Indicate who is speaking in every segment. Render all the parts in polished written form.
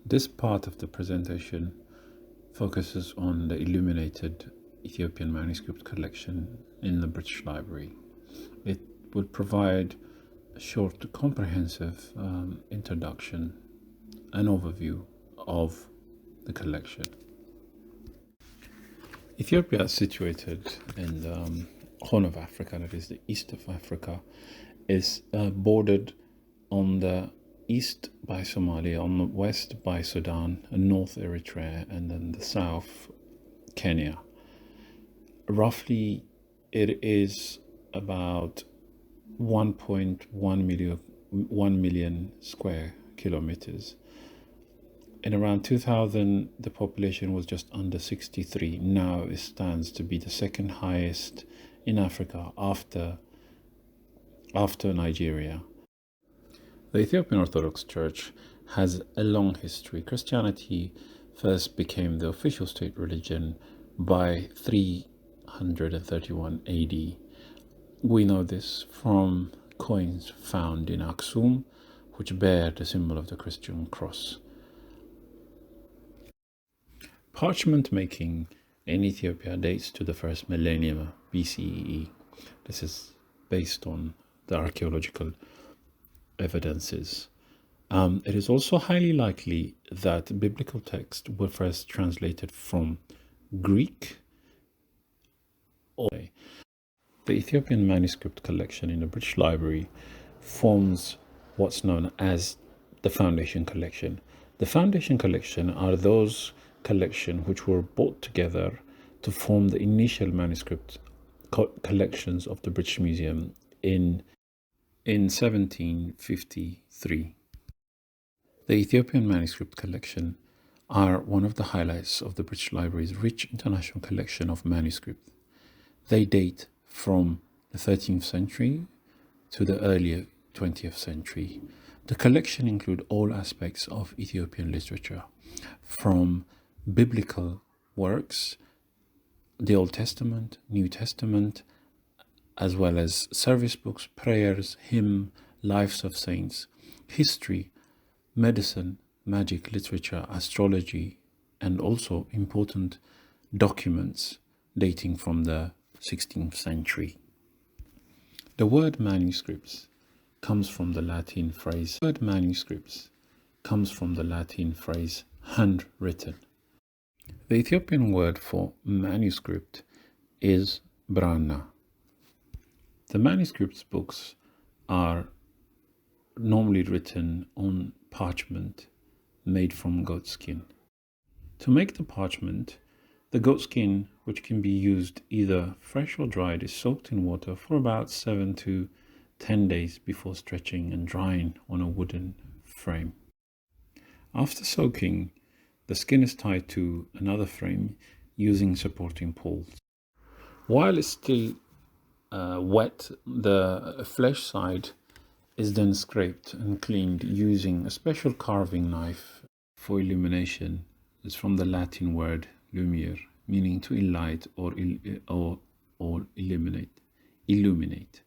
Speaker 1: This part of the presentation focuses on the illuminated Ethiopian manuscript collection in the British Library. It would provide a short, comprehensive introduction and overview of the collection. Ethiopia is situated in the Horn of Africa, that is the east of Africa, is bordered on the east by Somalia, on the west by Sudan, and north Eritrea, and then the south Kenya. Roughly, it is about 1 million square kilometers. In around 2000, the population was just under 63. Now it stands to be the second highest in Africa after Nigeria. The Ethiopian Orthodox Church has a long history. Christianity first became the official state religion by 331 AD. We know this from coins found in Aksum, which bear the symbol of the Christian cross. Parchment making in Ethiopia dates to the first millennium BCE. This is based on the archaeological evidences. It is also highly likely that biblical texts were first translated from Greek. The Ethiopian manuscript collection in the British Library forms what's known as the Foundation Collection. The Foundation Collection are those collections which were brought together to form the initial manuscript collections of the British Museum in 1753. The Ethiopian manuscript collection are one of the highlights of the British Library's rich international collection of manuscripts. They date from the 13th century to the earlier 20th century. The collection includes all aspects of Ethiopian literature, from biblical works, the Old Testament, New Testament, as well as service books, prayers, hymn, lives of saints, history, medicine, magic, literature, astrology, and also important documents dating from the 16th century. The word manuscripts comes from the Latin phrase. The word manuscripts comes from the Latin phrase handwritten. The Ethiopian word for manuscript is brana. The manuscripts books are normally written on parchment made from goat skin. To make the parchment, the goat skin, which can be used either fresh or dried, is soaked in water for about 7 to 10 days before stretching and drying on a wooden frame. After soaking, the skin is tied to another frame using supporting poles. While it's still wet, the flesh side is then scraped and cleaned using a special carving knife for illumination. It's from the Latin word lumere, meaning to enlight or illuminate.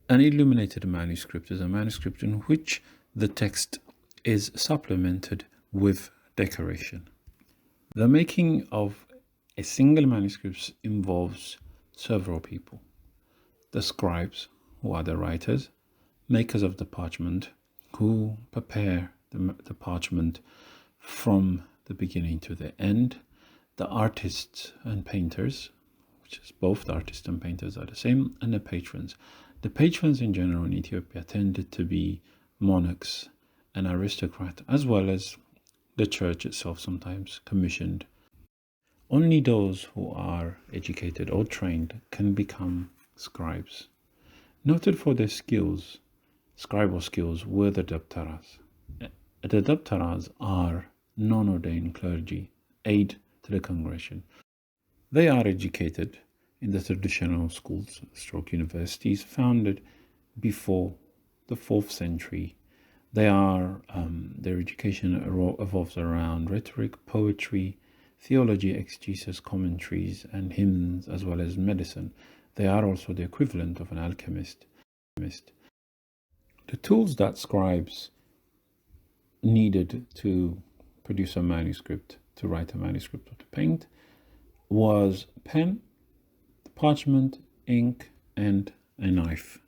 Speaker 1: An illuminated manuscript is a manuscript in which the text is supplemented with decoration. The making of a single manuscript involves several people. The scribes, who are the writers, makers of the parchment, who prepare the parchment from the beginning to the end, the artists and painters, which is both the artists and painters are the same, and the patrons. The patrons in general in Ethiopia tended to be monarchs and aristocrats, as well as the church itself sometimes commissioned. Only those who are educated or trained can become scribes. Noted for their skills, scribal skills, were the daptaras. The daptaras are non-ordained clergy, aid to the congregation. They are educated in the traditional schools, universities, founded before the 4th century. Their education revolves around rhetoric, poetry, theology, exegesis, commentaries, and hymns, as well as medicine. They are also the equivalent of an alchemist. The tools that scribes needed to produce a manuscript, to write a manuscript or to paint, was pen, parchment, ink, and a knife.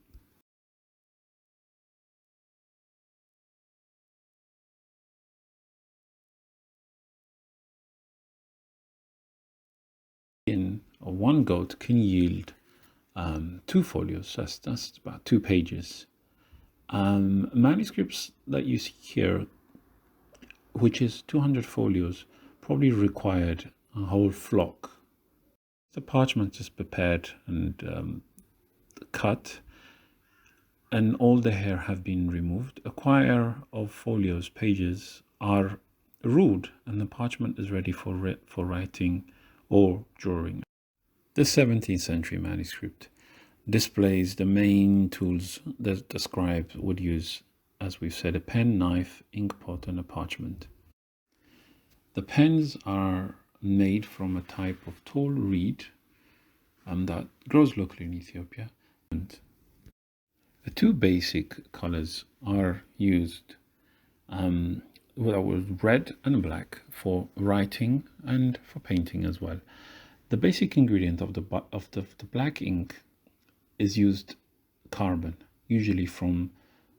Speaker 1: In one goat can yield 2 folios. That's about 2 pages. Manuscripts that you see here, which is 200 folios, probably required a whole flock. The parchment is prepared and cut, and all the hair have been removed. A quire of folios, pages, are ruled, and the parchment is ready for writing or drawing. The 17th century manuscript displays the main tools that the scribes would use, as we've said: a pen, knife, ink pot, and a parchment. The pens are made from a type of tall reed that grows locally in Ethiopia. And the 2 basic colors are used, red and black, for writing and for painting as well. The basic ingredient of the black ink is used carbon, usually from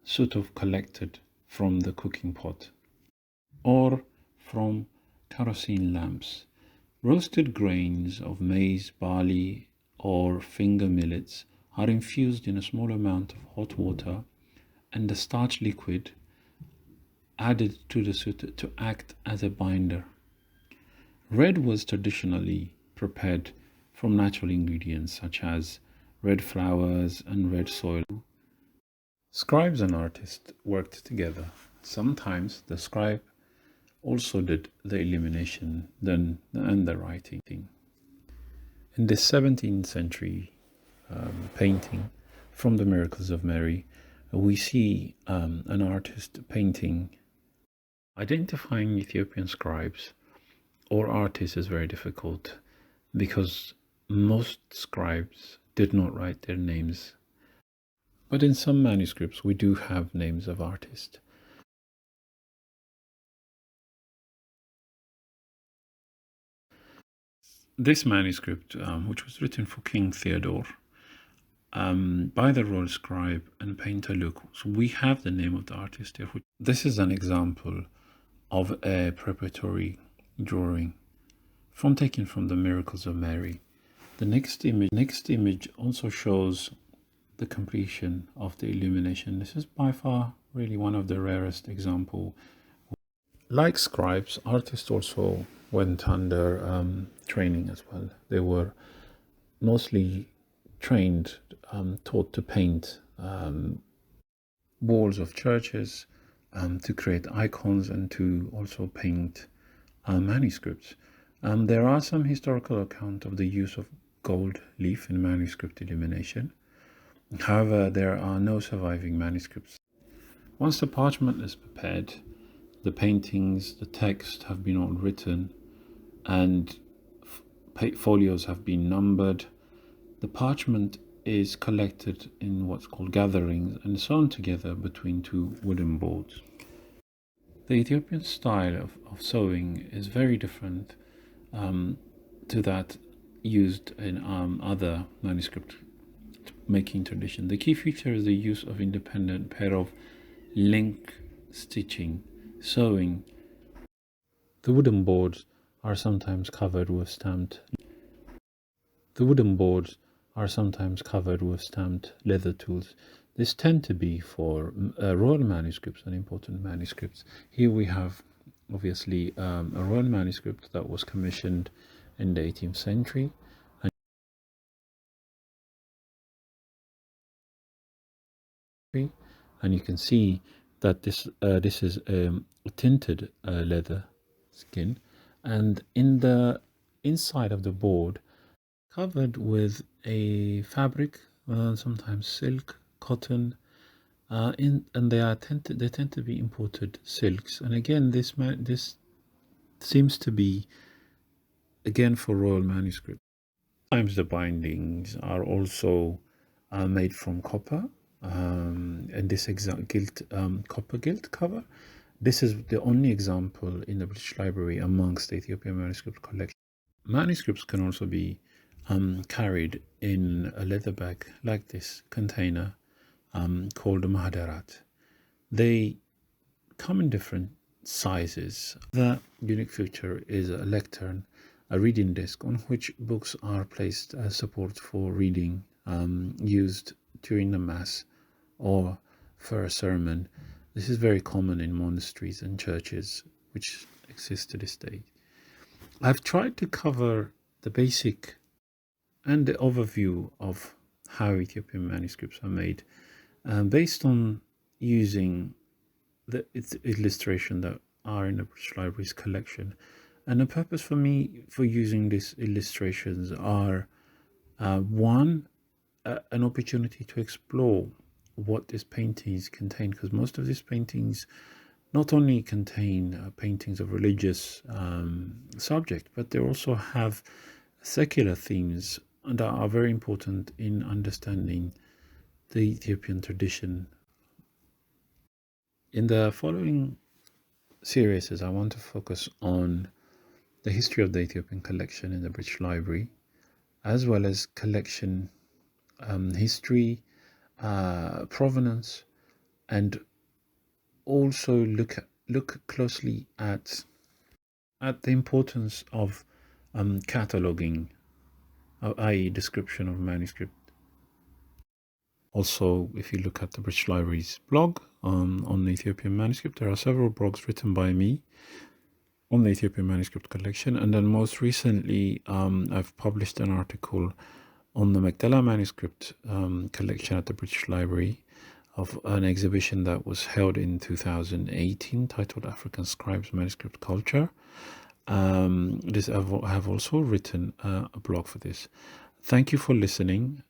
Speaker 1: soot collected from the cooking pot or from kerosene lamps. Roasted grains of maize, barley, or finger millets are infused in a small amount of hot water, and the starch liquid added to the soot to act as a binder. Red was traditionally prepared from natural ingredients such as red flowers and red soil. Scribes and artists worked together. Sometimes the scribe also did the illumination and the writing. In the 17th century painting from the Miracles of Mary, we see an artist painting. Identifying Ethiopian scribes or artists is very difficult because most scribes did not write their names. But in some manuscripts, we do have names of artists. This manuscript, which was written for King Theodore by the royal scribe and painter Luke, so we have the name of the artist here. This is an example of a preparatory drawing taken from the Miracles of Mary. The next image also shows the completion of the illumination. This is by far really one of the rarest examples. Like scribes, artists also went under training as well. They were mostly trained, taught to paint walls of churches, to create icons, and to also paint manuscripts. There are some historical accounts of the use of gold leaf in manuscript illumination. However, there are no surviving manuscripts. Once the parchment is prepared, the paintings, the text have been all written, and folios have been numbered. The parchment is collected in what's called gatherings and sewn together between 2 wooden boards. The Ethiopian style of sewing is very different to that used in other manuscript making tradition. The key feature is the use of independent pair of link stitching, sewing. The wooden boards are sometimes covered with stamped leather tools. This tend to be for royal manuscripts and important manuscripts. Here we have obviously a royal manuscript that was commissioned in the 18th century. And you can see that this is tinted leather skin, and in the inside of the board covered with a fabric, sometimes silk, cotton, and they tend to be imported silks. And again, this seems to be again for royal manuscript. Sometimes the bindings are also made from copper, and this copper gilt cover, This is the only example in the British Library amongst the Ethiopian manuscript collection. Manuscripts can also be carried in a leather bag like this container called a mahadarat. They come in different sizes. The unique feature is a lectern, a reading desk on which books are placed as support for reading, used during the Mass or for a sermon. This is very common in monasteries and churches which exist to this day. I've tried to cover the basic and the overview of how Ethiopian manuscripts are made based on using the illustration that are in the British Library's collection. And the purpose for me for using these illustrations are one, an opportunity to explore what these paintings contain, because most of these paintings not only contain paintings of religious subject, but they also have secular themes that are very important in understanding the Ethiopian tradition. In the following series, I want to focus on the history of the Ethiopian collection in the British Library, as well as collection history, provenance, and also look closely at the importance of cataloging, i.e. description of manuscript. Also, if you look at the British Library's blog on the Ethiopian manuscript, there are several blogs written by me on the Ethiopian manuscript collection. And then most recently, I've published an article on the Magdala manuscript collection at the British Library of an exhibition that was held in 2018 titled African Scribes Manuscript Culture. I have also written a blog for this. Thank you for listening.